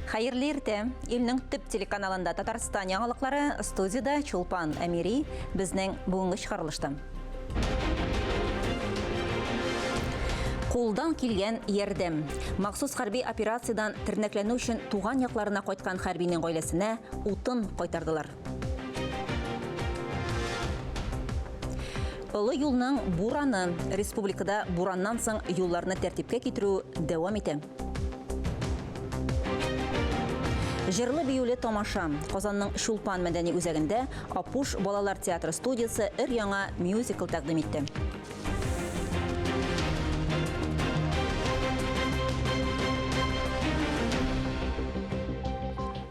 Хайырлы ирте. Илнең төп телеканалында Татарстан яңалыклары, студияда Чулпан Әмири, безнең бүгенге чыгарылышты. Кулдан килгән ярдәм. Махсус хәрби операциядан тернәкләнү өчен туган якларына кайткан хәрбинең гаиләсенә утын кайтардылар. Олы юлның бураны. Республикада бураннан соң юлларны тәртипкә китерү дәвам итә. Жырлы биюле тамаша. Казанның Чулпан мәдәни үзәгендә Апуш балалар театры студиясы өр-яңа мюзикл тәкъдим итте.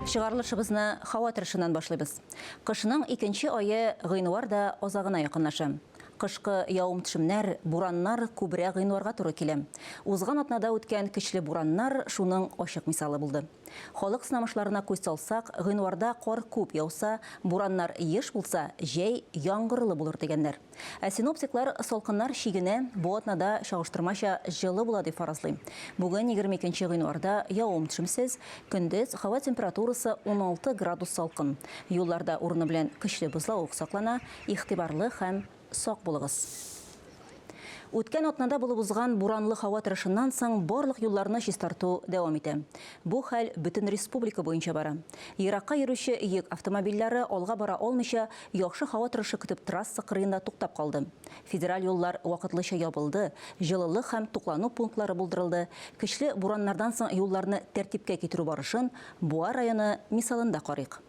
Чыгарылышыбызны һава торышыннан башлыйбыз. Кышның 2нче айы гыйнвар да азагына якынлаша. Кышкы явым-төшемнәр, бураннар күбрәк гыйнварга туры килә. Узган атнада үткән көчле бураннар шуның ачык мисалы булды. Халык сынамышларына күз салсак, гыйнварда кар күп яуса, бураннар еш булса, җәй яңгырлы булыр дигәннәр. Ә синоптиклар салкыннар шигенә бу атнада чагыштырмача җылы була дип фаразлый. Бүген 22 гыйнварда явым-төшемсез, көндез һава температурасы 16 градус салкын. Юлларда урыны белән көчле бозлавык саклана, игътибарлы һәм сак булыгыз. Үткән атнада булып узган буранлы һава торышыннан соң барлык юлларны чистарту дәвам итә. Бу хәл бөтен республика буенча бара. Еракка йөрүче йөк автомобильләре алга бара алмыйча, яхшы һава торышы көтеп трасса кырыенда туктап калды. Федераль юллар вакытлыча ябылды, җылылык һәм туклану пунктлары булдырылды. Көчле бураннардан соң юлларны тәртипкә китерү барышын Буа районы мисалында карыйк.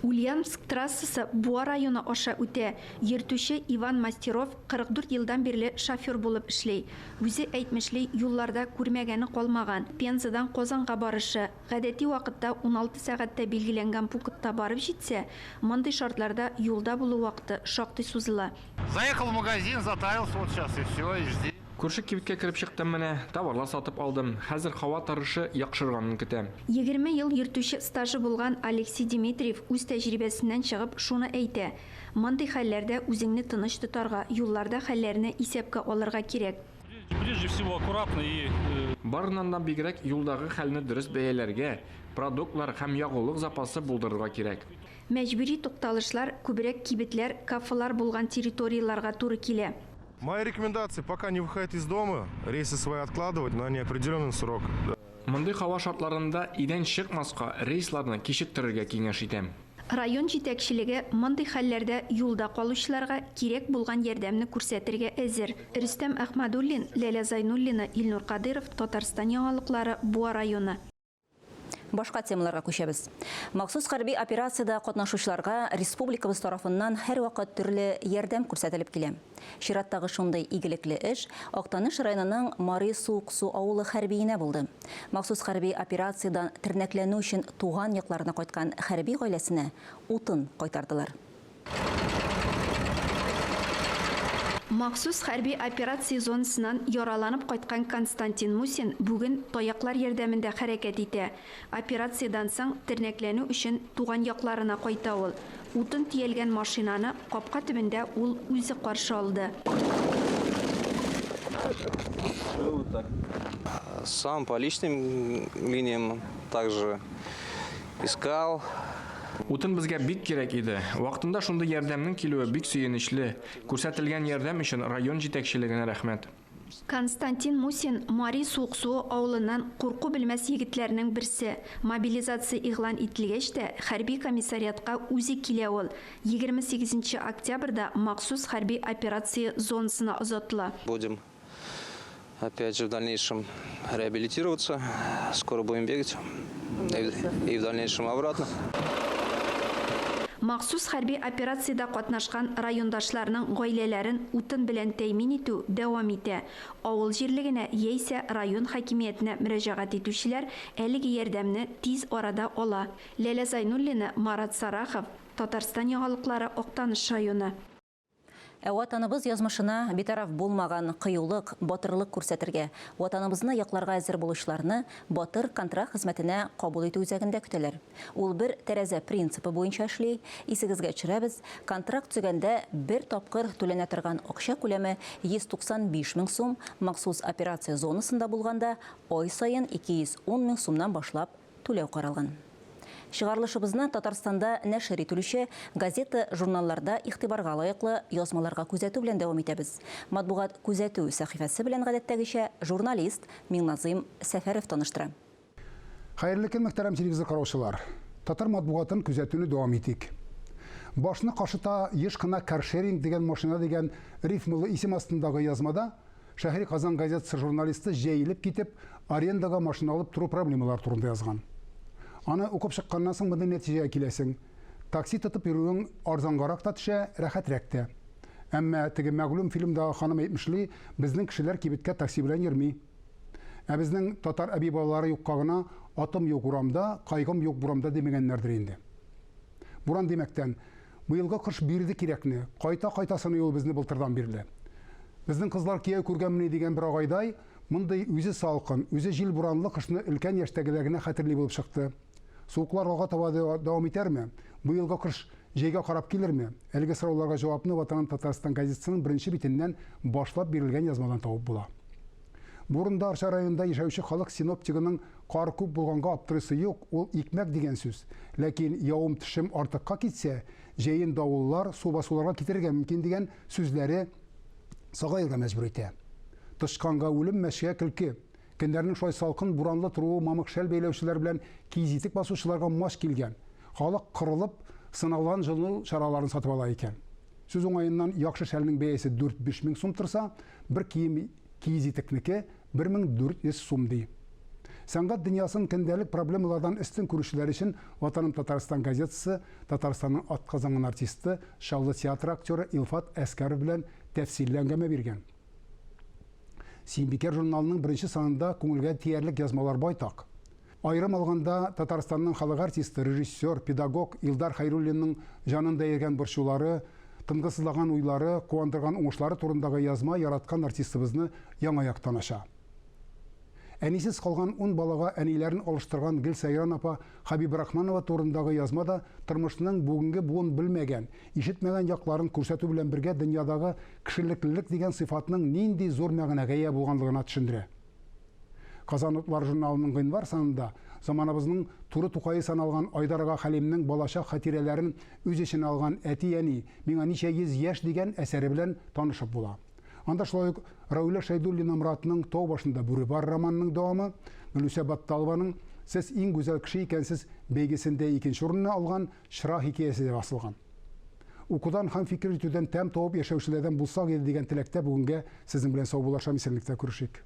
Ульяновск трассасы Буа районы аша үтә. Йөртүче Иван Мастеров 44 елдан бирле шофер булып эшләй. Үзе әйтмешли, юлларда күрмәгәне калмаган. Пензадан Казанга барышы, гадәти вакытта 16 сәгатьтә билгеләнгән пунктта барып җитсә, мондый шартларда юлда булу вакыты шактый сузыла. Заехал в магазин, затарился, вот сейчас и все, и жди. Күрше кибеткә кирип чыктым менә, товарлар сатып алдым. Хәзер һава торышы яхшырганын көтәм. 20 ел йөртүче стажы булган Алексей Дмитриев үз тәҗрибәсеннән чыгып шуны әйтә. Мондый хәлләрдә үзеңне тыныч тотарга, юлларда хәлләрне исәпкә алырга кирәк. Прежде всего аккуратно и... Барыннан да бигрәк юлдагы хәлне дөрес бәяләргә, продуктлар һәм ягулык запасы булдырырга кирәк. Мәҗбүри тукталышлар күбрәк кибетләр, кафелар булган территорияларга туры килә. Мои рекомендации: пока не выходить из дома, рейсы свои откладывать на неопределенный срок. Мондый һава шартларында идән чыкмаска рейсларны кичектерергә киңәш итәм. Район җитәкчелеге мондый хәлләрдә юлда калучыларга кирәк булган ярдәмне күрсәтергә әзер. Рөстәм Әхмәдуллин, Ләлә Зайнуллина, Илнур Кадыров, Татарстан яңалыклары, Буа районы. Башка темаларга күчәбез. Махсус хәрби операциядә катнашучыларга республикабыз тарафыннан һәр вакыт төрле ярдәм күрсәтелеп килә. Чираттагы шундый игелекле эш Актаныш районының Мари Сук-Су авылы хәрбиенә булды. Махсус хәрби операциядән тернәкләнү өчен туган якларына кайткан хәрби гаиләсенә утын кайтардылар. Махсус хәрби операция зонасыннан яраланып кайткан Константин Мусин бүген таяклар ярдәмендә хәрәкәт итә. Операциядән соң тернәкләнү өчен туган якларына кайта ул. Утын тиелгән машинаны капка төбендә ул үзе каршы алды. Сам по личным линиям также искал. Утын безгә бик кирәк иде. Вакытында шундый ярдәмнең килүе бик сөенечле. Күрсәтелгән ярдәм өчен район җитәкчелегенә рәхмәт. Константин Мусин Мари Сук-Су авылыннан курку белмәс егетләрнең берсе. Мобилизация игълан ителгәч тә хәрби комиссариатка үзе килә ул. 28 октябрьдә махсус хәрби операция зонасына озатыла. Будем опять же в дальнейшем реабилитироваться. Скоро будем бегать. И в дальнейшем обратно. Махсус хәрби операциядә катнашкан райондашларның гаиләләрен утын белән тәэмин итү дәвам итә. Авыл җирлегенә яисә район хакимиятенә мөрәҗәгать итүчеләр әлеге ярдәмне тиз арада ала. Ләлә Зайнуллина, Марат Сарахов, Татарстан яңалыклары, Актаныш районы. Ватаныбыз язмышына битараф булмаган кыюлык, батырлык күрсәтергә, ватаныбызны якларга әзер булучыларны батыр контракт хезмәтенә кабул итү үзәгендә көтәләр. Ул бер тәрәзә принципы буенча эшли. Исегезгә төшерәбез, контракт төзегәндә бер тапкыр түләнә торган акча күләме 195 мең сум, махсус операция зонасында булганда ай сайын 210 мең сумнан башлап түләү каралган. Чыгарылышыбызны Татарстанда нәшер ителүче газета, журналларда игътибарга лаеклы язмаларга күзәтү белән дәвам итәбез. Матбугат күзәтү сәхифәсе белән гадәттәгечә журналист Миңназыйм Сәфәров таныштыра. Хәерле көн, мөхтәрәм телевизор караучылар. Татар матбугатын күзәтүне дәвам итик. Башны кашыта еш кына каршеринг дигән машина дигән рифмлы исем астындагы язмада Шәһри Казан газетасы журналисты җәелеп китеп, арендага машина алып туру проблемалар турында язган. Аны укып чыкканнан соң мондый нәтиҗәгә киләсең. Такси тотып йөрүең арзангарак та төшә, рәхәтрәк тә. Әмма теге мәгълүм фильмда ханым әйтмешли, безнең кешеләр кибеткә такси белән йөрми. Ә безнең татар әби балалары юкка гына атым юк урамда, кайгым юк бурамда демәгәннәрдер инде. Буран демәктән, быелгы кыш бирде кирәкне, кайта сыный ул безне былтырдан бирле. Безнең кызлар кияү күргәнмени дигән бер агайдай, мондый үзе салкын, үзе җил буранлы кышны өлкән яшьтәгеләргә хәтерли булып чыкты. Суыклар алга таба дәвам итәрме? Быелгы кыш җәйгә карап килерме? Әлеге сорауларга җавапны Ватаным Татарстан газетасының беренче битеннән башлап бирелгән язмадан табып була. Бурында Арча районында яшәүче халык синоптигының кар күп булганга аптырысы юк, ул икмәк дигән сүз. Ләкин явым төшем артыкка китсә, җәен давыллар, су басуларга китерергә мөмкин дигән сүзләре сагаерга мәҗбүр итә. Тышканга үлем, мәшкә көлке. Көннәрнең шулай салкын, буранлы торуы мамык шәл бәйләүчеләр белән кизитек басучыларга маш килгән. Халык кырылып, сыналган җылы чараларын сатып ала икән. Сүз уңаеннан яхшы шәлнең бәясе 4-5 мең сум торса, бер кием кизитекнеке 1400 сум ди. Сәнгать дөньясын көндәлек проблемалардан өстен күрүчеләр өчен Ватаным Татарстан газетасы Татарстанның атказанган артисты, шаллы театр актеры Илфат Әскәров белән тәфсилле әңгәмә биргән. Симбикер журналының беренче санында күңелгә тиярлек язмалар байтак. Айрым алганда Татарстанның халык артисты, режиссер, педагог Илдар Хайруллинның җанында йөргән борчулары, тынгысызлаган уйлары, куандырган уңышлары турындагы язма яраткан артистыбызны яңа яктан аша. Әнисез калган 10 балага әниләрен алыштырган Гөлсайран апа Хабиба Рахманова турындагы язмада тормышның бүгенге буын белмәгән, ишетмәгән якларын күрсәтү белән бергә дөньядагы кешелеклелек дигән сыйфатның нинди зур мәгънәгә ия булганлыгын төшендерә. Казан утлар журналының гыйнвар санында заманыбызның туры тукайы саналган Айдарга Хәлимнең балачак хатирәләрен үз эченә алган әти-әни миңа ничә йөз яшь дигән әсәре белән танышып була. Анда шулай ук Рауля Шәйдуллина Муратның Тау башында бүре бар романының дәвамы, Гөлүсә Батталованың Сез иң гүзәл кеше икәнсез бәйгесендә икенче урынны алган Шыра хикәясе басылган. Укудан һәм фикер итүдән тәм табып яшәүчеләрдән булсак иде дигән теләктә бүгенгә сезнең белән сау булашам исәнлектә күрешик.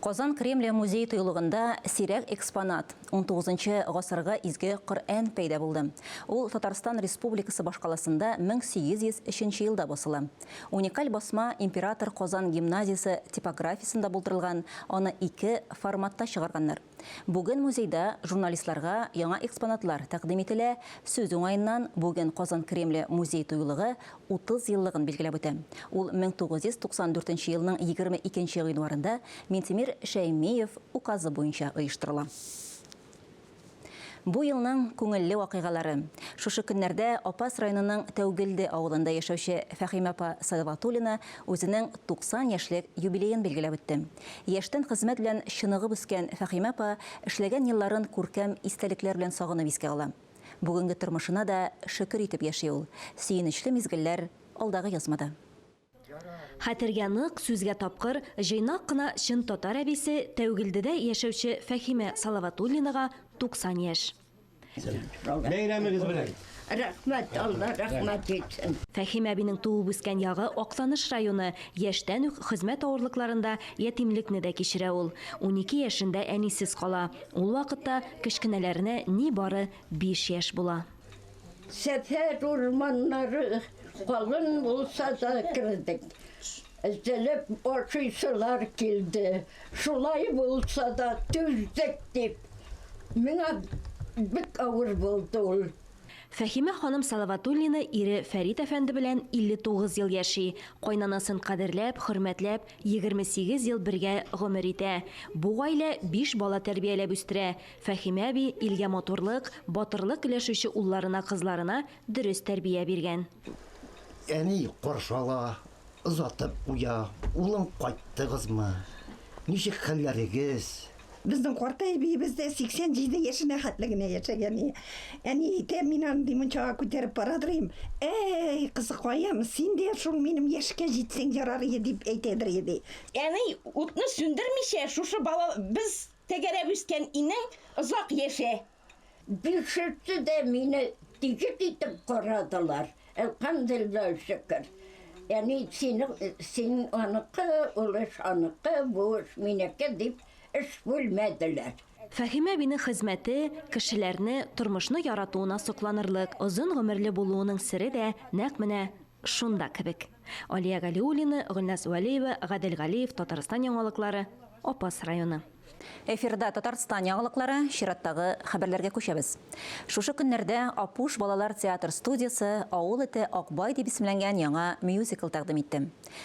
Казан Кремле музей тыйлыгында сирәк экспонат 19 гасырга изге Коръән пәйда булды. Ул Татарстан Республикасы башкаласында 1803 елда басыла. Уникаль басма император Казан гимназиясе типографиясында булдырылган, аны 2 форматта чыгарганнар. Бүген музейда журналистларга яңа экспонатлар тәкъдим ителә. Сүз уңаеннан бүген Казан Кремле музей тыйлыгы 30 еллыгын билгеләп үтә. Ул 1994 елның 22 гыйнварында Ментимир Шәймиев указы буенча оештырыла. Бу елның күңелле вакыйгалары. Шушы көннәрдә Апас районының Тәүгелде авылында яшәүче Фәхимә апа Садаватуллина үзенең 90 яшьлек юбилеен билгеләп үтте. Яшьтән хезмәт белән чыныгып үскән Фәхимә апа эшләгән елларын күркәм истәлекләр белән сагынып искә ала. Бүгенге тормышына да шөкер итеп яши ул. Сөенечле мизгелләр алдагы язмада. Хәтергә нык, сүзгә тапкыр, җыйнак кына чын татар әбисе Тәүгелдедә яшәүче Фәхимә Салаватуллинага 90 яшь. Бәйрәмегез белән. Рәхмәт, Алла рәхмәт итсен. Фәхимә әбинең туып үскән ягы Актаныш районы, яшьтән үк хезмәт авырлыкларында ятимлекне дә кичерә ул. 12 яшендә әнисез кала. Ул вакытта кечкенәләренә ни бары 5 яшь була. Сәфәр урманнары калын булса да кирдек. Эзелеп ашыйсылар килде. Шулай булса да түздек дип. Миңа бик авыр булды ул. Фәхимә ханым Салаватуллина ире Фәрит әфәнде белән 59 ел яши. Кайнанасын кадерләп, хөрмәтләп, 28 ел бергә гомер итә. Бу гаилә 5 бала тәрбияләп үстерә. Фәхимә әби илгә матурлык, батырлык өләшүче улларына, кызларына дөрес тәрбия биргән. Әни каршала, озатып куя. Улым кайттыгызмы? Ничек хәлләрегез? Біздің қортай бейбізді 87 ешіне қатлығына ешегені. Әне, мен андый мұншаға көтеріп барадырым. Әй, қызы қоям, сен де шул менің ешке жетсең жарар едіп әйтедір еді. Әне, ұтны сүндірмеше, шушы бала біз тегереп үскен инің ұзақ еше. Düşürtü de meni dikit itip koradılar. Elhamdülillah şükür. Yani senin anıkı, uluş anıkı, bu iş mineke deyip iş bilmediler. Фәһимә бине хезмәте кешеләрне тормышны яратуына сокланырлык, озын гомерле булуының сире дә нәкъ менә шунда кебек. Алия Галиуллина, Гөлназ Вәлиева, Гадел Галиев, Татарстан яңалыклары, Опас районы. Эфирда Татарстан яңалыклары, чираттагы хәбәрләргә күчәбез. Шушы көннәрдә Апуш балалар театр студиясы Авыл ите Акбай дип исемләнгән яңа мюзикл тәкъдим итте.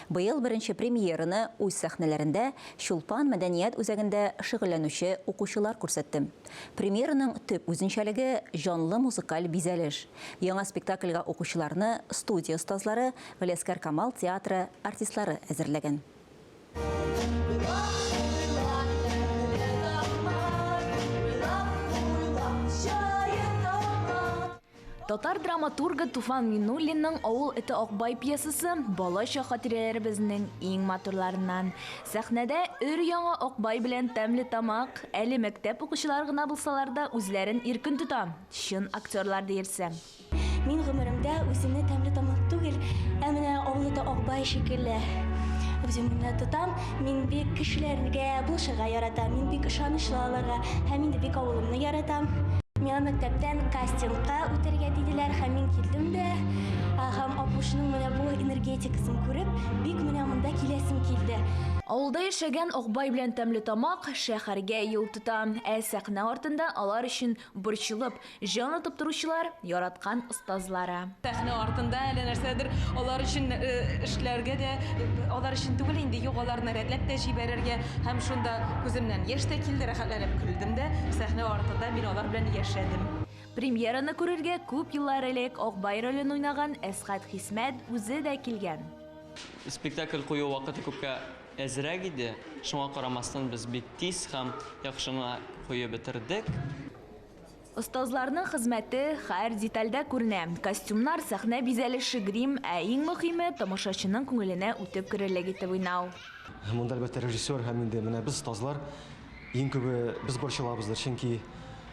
Быел беренче премьераны үз сәхнәләрендә Чулпан мәдәният үзәгендә шөгыльләнүче укучылар күрсәтте. Премьераның төп үзенчәлеге жанлы музыкаль бизәлеш. Яңа спектакльгә укучыларны студия остазлары Галескәр Камал театры артистлары әзерләгән. Татар драматургы Туфан Минуллинның «Авыл ите Акбай» пьесасы балачак хатирәләребезнең иң матурларыннан. Сәхнәдә өр-яңа Акбай белән тәмле тамак, әле мәктәп укучылары гына булсалар да үзләрен иркен тота. Чын актерлар диерсә. Мин гомеремдә үземне тәмле тамак түгел, ә менә «Авыл ите Акбай» шикелле үземне тотам. Мин бик кешеләргә булышырга яратам, мин бик ышанычлы аларга, һәм инде бик авылымны яратам. Миңа мәктәптән кастингка үтәргә диделәр, һәм мин килдем дә, һәм Апушның менә бу энергетикасын күреп, бик менә монда киләсем килде. Авылда яшәгән Акбай белән тәмле тамак шәһәргә юл тота. Ә сәхнә артында алар өчен борчылып, җан атып торучылар яраткан остазлары. Сәхнә артында әле нәрсәдер алар өчен эшләргә дә, алар өчен түгел инде, юк аларны рәтләп тә җибәрергә, һәм шунда күземнән яшь тә килде, рәхәтләнеп көлдем дә, сәхнә артында мин алар белән яшәдем. Премьераны күрергә күп еллар элек Акбай ролен уйнаган Әсгать Хисмәт үзе дә килгән. Спектакль кую вакыты күпкә әзрәк иде. Шуңа карамастан без бик тиз һәм яхшыны куеп бетердек. Остазларның хезмәте һәр детальдә күренә. Костюмнар, сәхнә бизәлеше, грим, ә иң мөһиме тамашачының күңеленә үтеп керерлек итеп уйнау. Монда әлбәттә режиссер һәм инде менә без остазлар иң күбе без борчылабыздыр, чөнки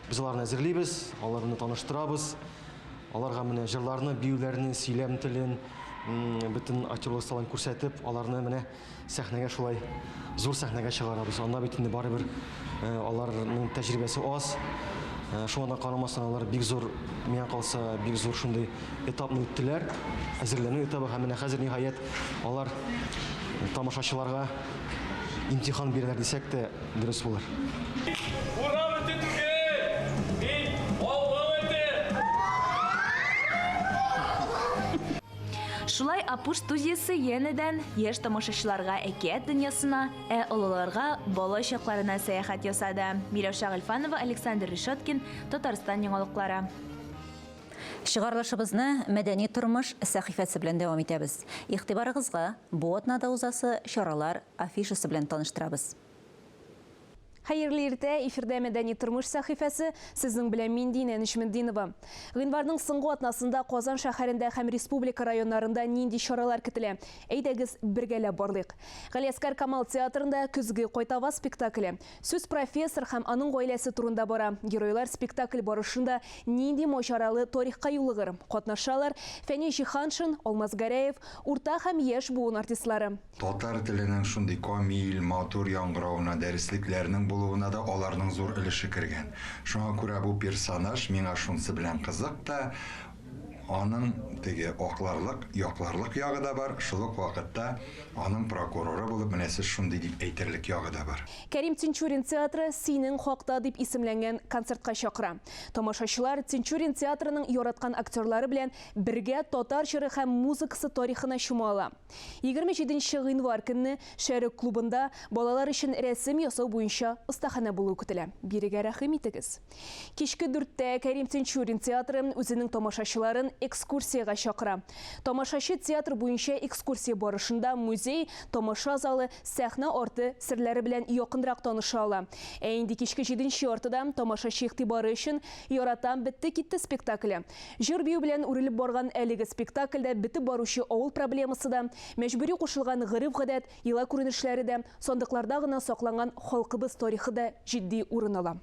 biz аларны әзерлибез, аларны таныштырабыз, аларга менә җырларны, биюләрне, сөйләм телен, бөтен актерлык стилен күрсәтеп, аларны менә сәхнәгә шулай зур сәхнәгә чыгарабыз. Анда бит инде барыбер аларның тәҗрибәсе аз. Шуңа карамастан алар бик зур, миңа калса, бик зур шундый этапны үттеләр. Әзерләнү этабы һәм менә хәзер ниһаять алар тамашачыларга имтихан бирәләр дисәк тә дөрес булыр. Шулай Апуш студиясы янәдән яшь тамашачыларга әкият дөньясына, ә олыларга бала чакларына сәяхәт ясады. Миләүшә Гыйльфанова, Александр Решеткин, Татарстан яңалыклары. Чыгарылышыбызны мәдәни тормыш сәхифәсе белән дәвам итәбез. Игътибарыгызга бу атнада узасы чаралар афишасы белән таныштырабыз. Хәерле иртә, эфирдә мәдәни тормыш сәхифәсе, сезнең белән мин Динә Нишметдинова. Гыйнварның соңгы атнасында Казан шәһәрендә һәм республика районнарында нинди чаралар көтелә? Әйдәгез бергәләп барлыйк. Галескәр Камал театрында көзге кайтава спектакле. Сүз профессор һәм аның гаиләсе турында бара. Геройлар спектакль барышында нинди мочаралы тарихка юлыгыр. Катнашалар Фәни Җиһаншин, Алмаз Гәрәев, урта һәм яшь буын артистлары. Татар теленең шундый камил, матур яңгыравына, дәреслекләрнең булуына да аларның зур өлеше кергән. Шуңа күрә бу персонаж миңа шунсы белән кызык та, аның теге акларлык, якларлык ягы да бар, шул ук вакытта аның прокуроры булып менәсе шундый дип әйтерлек ягы да бар. Кәрим Тинчурин театры синең хакта дип исемләнгән концертка чакыра. Тамашачылар Тинчурин театрының яраткан актерлары белән бергә татар җыры һәм музыкасы тарихына чумала. 27 гыйнвар көнне Шәрик клубында балалар өчен рәсем ясау буенча остахана булу көтелә. Бирегә рәхим итегез. Кичке 4-тә Кәрим Тинчурин театры үзенең тамашачыларын экскурсияға шақыра. Тамашашы театр буенча экскурсия барышында музей, тамаша залы, сәхна орты серләре белән якынрак таныша ала. Инде кичке 7-нче ортада тамашачы игътибары өчен «Яратам бетте китте» спектакле. Җыр бию белән үрелеп барган әлеге спектакльдә бетеп баручы авыл проблемасы да, мәҗбүри кушылган гырыф-гадәт, йола күренешләре дә, сандыкларда гына сакланган халкыбыз тарихы да җитди урын ала.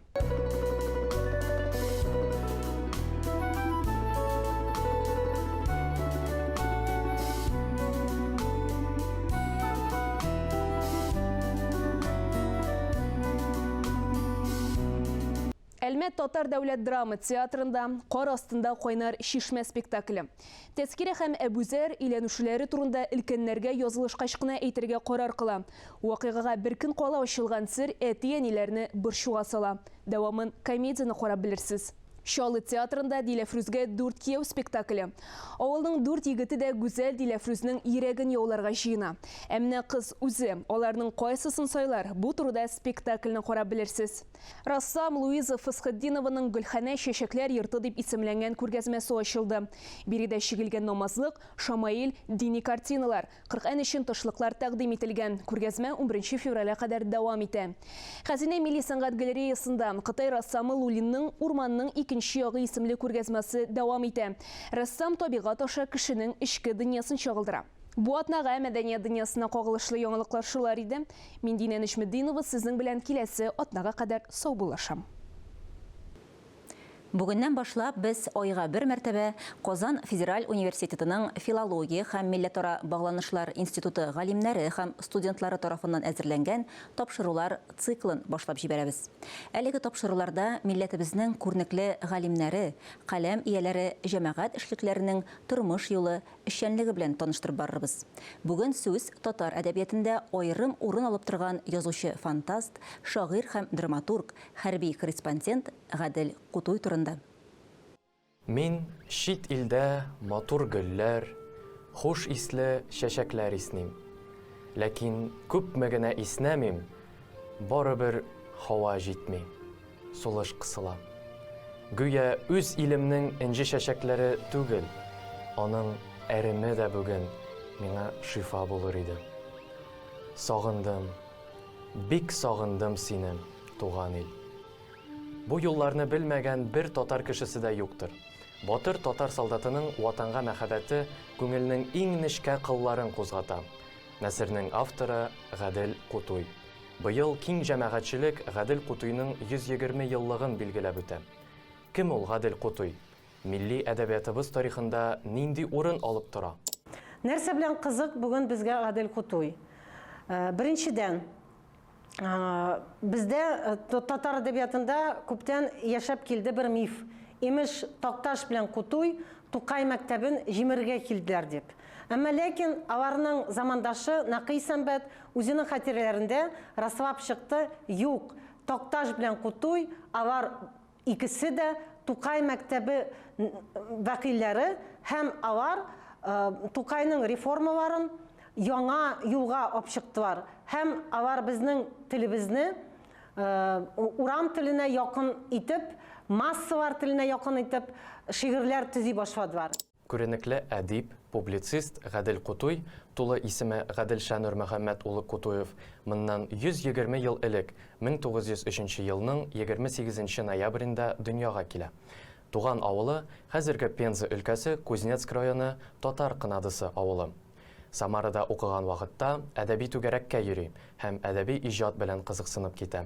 Әлмәт Татар дәүләт драма театрында «Кар астында кайнар шишмә» спектакле. Тәскире һәм Әбүзәр өйләнүчеләре турында өлкәннәргә язылышкач кына әйтергә карар кыла. Вакыйгага бер көн кала ачылган сер әти-әниләрне борчуга сала. Дәвамын комедияны карап белерсез. Шалы театрында Диләфрүзгә 4 кияү спектакле. Авылның 4 егете дә гүзәл Диләфрүзнең йөрәген яуларга җыена. Әмма кыз үзе аларның кайсысын сайлар, бу турыда спектакльне карап белерсез. Рассам Луиза Фасхетдинованың Гөлханә чәчәкләр йорты дип исемләнгән күргәзмәсе ачылды. Биредә чигелгән намазлык, Шамаил, дини картиналар, 40 өчен ташлыклар тәкъдим ителгән. Күргәзмә 11 февральгә кадәр дәвам итә. Хәзинә милли сәнгать галереясында Кытай рассамы Лулинның Урманның икенче ягы исемле күргәзмәсе дәвам итә. Рәссам табигать аша кешенең эчке дөньясын чагылдыра. Бу атнага мәдәният дөньясына кагылышлы яңалыклар шулар иде. Мин Динә Нишметдинова сезнең белән киләсе атнага кадәр сау булашам. Бүгеннән башлап без айга бер мәртәбә Казан Федераль университетының филология һәм милләтара багланышлар институты галимнәре һәм студентлары тарафыннан әзерләнгән тапшырулар циклын башлап җибәрәбез. Әлеге тапшыруларда милләтебезнең күрнекле галимнәре, каләм ияләре җәмәгать эшлекләренең тормыш юлы, эшчәнлеге белән таныштырып барырбыз. Бүген сүз татар әдәбиятында аерым урын алып торган язучы фантаст, шагыйрь һәм драматург, хәрби корреспондент Гадел Кутуй турында. Мин шит илдә матур гөлләр, хуш исле чәчәкләр исним. Ләкин күпме генә иснәмим, барыбер һава җитми, сулыш кысыла. Гүя үз илемнең инҗе чәчәкләре түгел, аның әреме дә бүген миңа шифа булыр иде. Сагындым, бик сагындым сине, туган ил. Бу юлларны белмәгән бер татар кешесе дә юктыр. Батыр татар солдатының ватанга мәхәббәте күңелнең иң нечкә кылларын кузгата. Нәсернең авторы Гадел Кутуй. Быел киң җәмәгатьчелек Гадел Кутуйның 120 еллыгын билгеләп үтә. Кем ул Гадел Кутуй? Милли әдәбиятыбыз тарихында нинди урын алып тора? Нәрсә белән кызык бүген безгә Гадел Кутуй? Беренчедән, бездә татар әдәбиятында күптән яшәп килде бер миф. Имеш Такташ белән Кутуй Тукай мәктәбен җимергә килделәр дип. Әмма ләкин аларның замандашы Нақый Сәмбәт үзенең хатирәләрендә раслап чыкты, юк, Такташ белән Кутуй алар икесе дә Тукай мәктәбе вәкилләре һәм алар Тукайның реформаларын яңа юлга алып чыктылар. Һәм алар безнең телебезне урам теленә якын итеп, массалар теленә якын итеп шигырьләр төзи башладылар. Күренекле әдип, публицист Гадел Кутуй, тулы исеме Гадел Шәнур Мөхәммәд улы Кутуев, моннан 120 ел элек, 1903 елның 28 ноябрендә дөньяга килә. Туган авылы хәзерге Пенза өлкәсе Кузнецк районы Татар Кынадысы авылы. Самарада укыган вакытта әдәби түгәрәккә йөри һәм әдәби иҗат белән кызыксынып китә.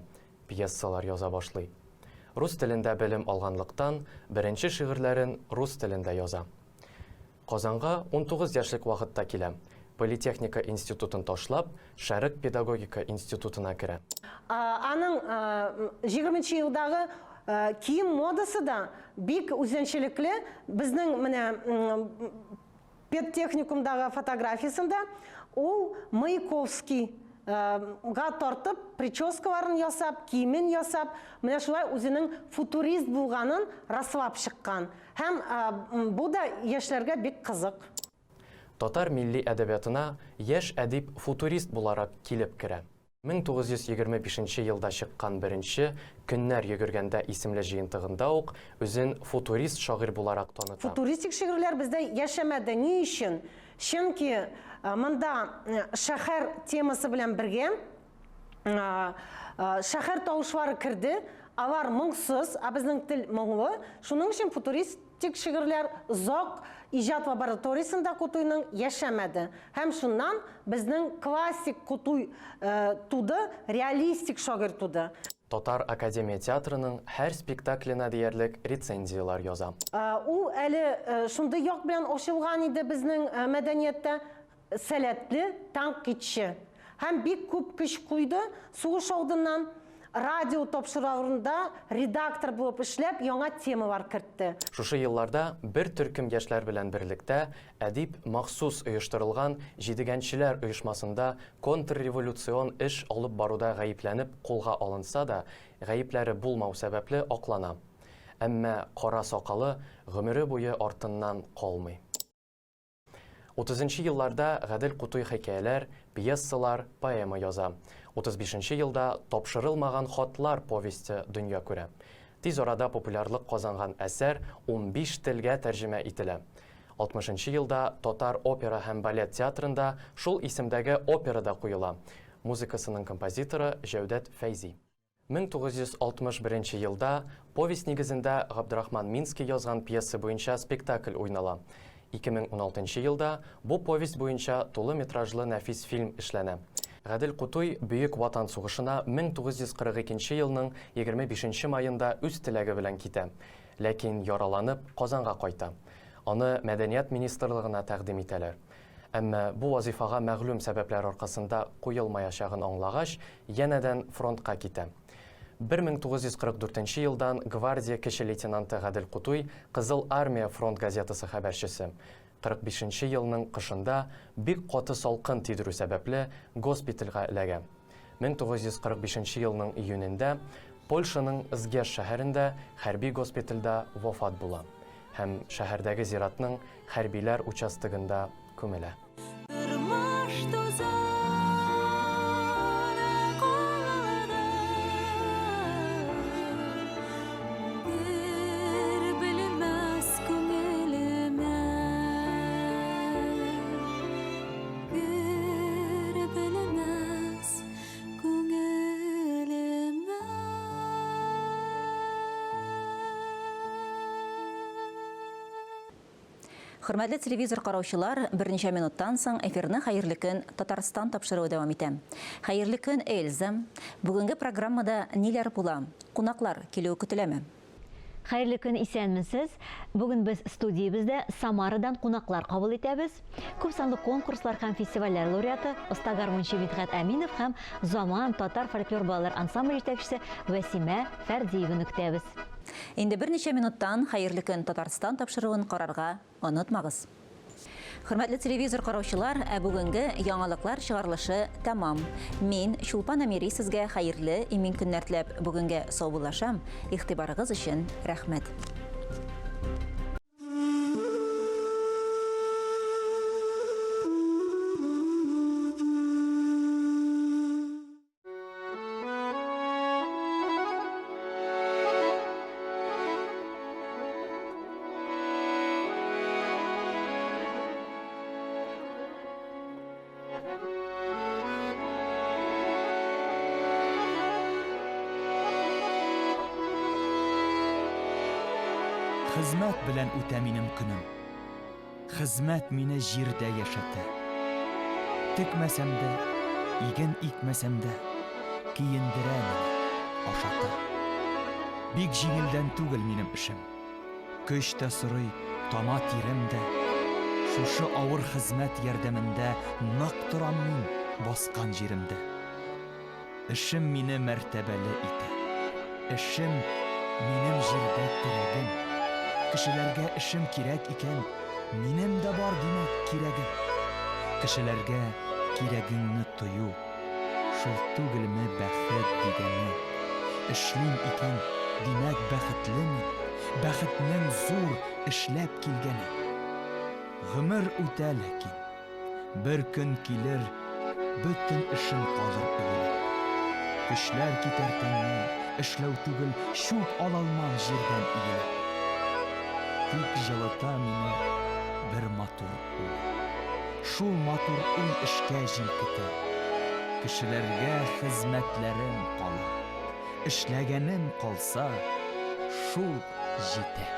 Пьесалар яза башлый. Рус телендә белем алганлыктан беренче шигырьләрен рус телендә яза. Казанга 19 яшьлек вакытта килә. Политехника институтын ташлап, Шәрык педагогика институтына керә. Аның 20 елдагы кием модасы да бик үзенчәлекле. Безнең менә педтехникумдагы фотографиясында ул Маяковский га тартып, прическаларын ясап, киемен ясап, менә шулай үзенең футурист булганын раслап чыккан. Һәм бу да яшьләргә бик кызык. Татар милли әдәбиятына яшь әдип футурист буларак килеп керә. 1925 елда чыккан беренче «Көннәр йөгергәндә» исемле җыентыгында ук үзен футурист шагыйрь буларак таныта. Футуристик шигырьләр бездә яшәмәде. Ни өчен? Чөнки монда шәһәр темасы белән бергә шәһәр тавышлары керде. Алар моңсыз, безнең тел моңлы. Шуның өчен футуристик шигырьләр зак иҗат лабораториясендә Кутуйның яшәмәде. Һәм шуннан безнең классик Кутуй туды, реалистик шагыйрь туды. Татар Академия театрының һәр спектакленә диярлек рецензиялар яза. Ул әле шундый як белән ачылган иде безнең мәдәнияттә, сәләтле тәнкыйтьче. Һәм бик күп көч куйды. Сугыш алдыннан радио тапшыруында редактор булып эшләп, яңа темалар кертте. Шушы елларда бер төркем яшьләр белән берлектә әдип махсус оештырылган җидегәнчеләр оешмасында контрреволюцион эш алып баруда гаепләнеп кулга алынса да, гаепләре булмау сәбәпле аклана. Әмма кара сакалы гомере буе артыннан калмый. 30-нчы елларда Гадел Кутуй хикәяләр, пьесалар, поэма яза. 35-нчы елда тапшырылмаган хатлар повесте дөнья күрә. Тиз арада популярлык казанган әсәр 15 телгә тәрҗемә ителә. 60-нчы елда Татар опера һәм балет театрында шул исемдәге операда куела. Музыкасының композиторы Җәүдәт Фәйзи. 1961 елда повесть нигезендә Габдрахман Минский язган пьеса буенча спектакль уйнала. 2016 елда бу повесть буенча тулы метражлы нәфис фильм эшләнә. Гадел Кутуй Бөек Ватан сугышына 1942 елның 25 майында үз теләге белән китә. Ләкин яраланып Казанга кайта. Аны Мәдәният министрлыгына тәкъдим итәләр. Әмма бу вазифага мәгълүм сәбәпләр аркасында куелмаячагын аңлагач, янәдән фронтка китә. 1944 елдан гвардия кече лейтенанты Гадел Кутуй Кызыл армия фронт газетасы хәбәрчесе. 45 елның кышында бик каты салкын тидерү сәбәпле госпитальгә эләгә. 1945 елның июнендә Польшаның Згеш шәһәрендә хәрби госпитальдә вафат була һәм шәһәрдәге зиратның хәрбиләр участогында күмелә. Хөрмәтле телевизор караучылар, берничә минуттан соң эфирны хәерле көн Татарстан тапшыруы дәвам итә. Хәерле көн, Эльза. Бүгенге программада ниләр була? Кунаклар килү көтеләме? Хәерле көн, исәнмесез. Бүген без студиябездә Самарадан кунаклар кабул итәбез. Күп санлы конкурслар һәм фестивальләр лауреаты оста гармунчы Мидхәт Әминов һәм Заман татар фольклор балалар ансамбль җитәкчесе Вәсимә Фәрдиеваны көтәбез. Инде берничә минуттан хәерле көн Татарстан тапшыруын карарга онытмагыз. Хөрмәтле телевизор караучылар, бүгенге яңалыклар чыгарылышы тәмам. Мин Чулпан Амири сезгә хәерле имин көннәр теләп бүгенгә сау булашам. Игътибарыгыз өчен рәхмәт. Хезмәт белән үтә минем көнем. Хезмәт мине җирдә яшәтә. Текмәсәм дә, иген икмәсәм дә, киендерә мине, ашата. Бик җиңелдән түгел минем эшем. Көч тә сорый, тама тирем дә. Шушы авыр хезмәт ярдәмендә нык торам мин баскан җиремдә. Эшем мине мәртәбәле итә. Эшем минем җирдә терәгем. Кешеләргә эшем кирәк икән, минем дә бар димәк кирәгем. Кешеләргә кирәгеңне тою, шул түгелме бәхет дигәне. Эшлим икән, димәк бәхетлеме, бәхетнең зур эшләп килгәне. Гомер үтә ләкин, бер көн килер, бөтен эшем калыр өйләп. Көчләр китәр тәннән, эшләү түгел, шуп алалмам җирдән иелеп. Тик җылыта мине бер матур уй. Шул матур уй эшкә җилкетә. Кешеләргә хезмәтләрем кала. Эшләгәнем калса, шул җитә.